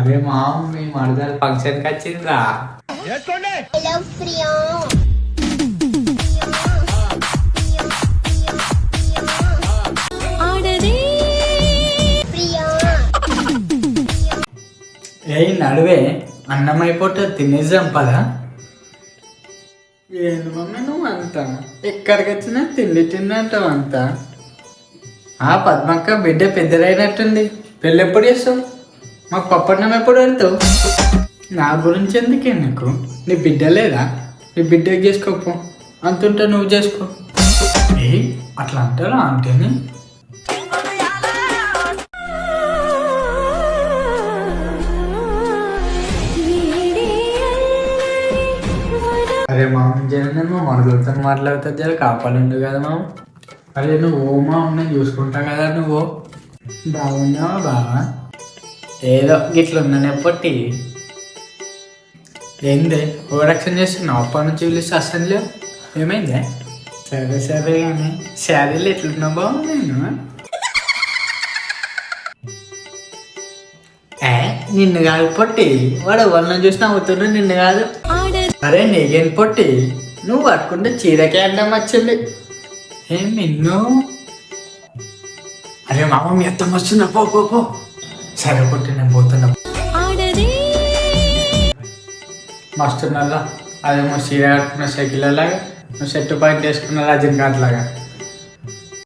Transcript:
అరే మా మీ మరదలు ఫంక్షన్కి వచ్చిందా? ఏ నడువే అన్నం అయిపోతుంది తినేసాం పదా. ఏంది మమ్మీ నువ్వు అంతా ఎక్కడికి వచ్చినా తిండి తిందంటావు అంతా. పద్మక్క బిడ్డ పెద్దదైనట్టుంది, పెళ్ళి ఎప్పుడు చేస్తావు? మాకు పప్పన్నం ఎప్పుడు వెళ్తావు? నా గురించి ఎందుకే నీకు? నీ బిడ్డ లేదా? నీ బిడ్డకి చేసుకోపో, అంతుంటే నువ్వు చేసుకో. ఏ అట్లా అంటారా అంటేనే? అరే మామ జనం మా మనతో మాట్లాడుతా జర కాపాలండు కదా మామ. అరే నువ్వు ఓ మా నేను చూసుకుంటా కదా. నువ్వు బాగున్నావా బావా? ఏదో గిట్ల ఉన్నాను ఎప్పటి. ఏందే ఓవరాక్షన్ చేస్తున్నావు? అప్పటి నుంచి పిలిస్తే అసలు లేవు, ఏమైందే? సరే సరే కానీ శారీలు ఎట్లున్నావు బాబు? నేను నిన్ను కాదు పొట్టి, వాడు ఎవరిని చూసినా అవుతున్నా నిన్ను కాదు. అరే నీకేం పొట్టి, నువ్వు పట్టుకుంటే చీరకే అడ్డం వచ్చింది. ఏం నిన్ను? అరే మామ మీ అత్త వస్తున్నా, పో పో పో. సరే పొట్టి నేను పోతున్నా. మస్తున్నదా? అదేమో చీర కట్టుకున్న సైకిల్ లాగా, నువ్వు సెట్ పాయింట్ వేసుకున్న రజనీకాంత్ లాగా.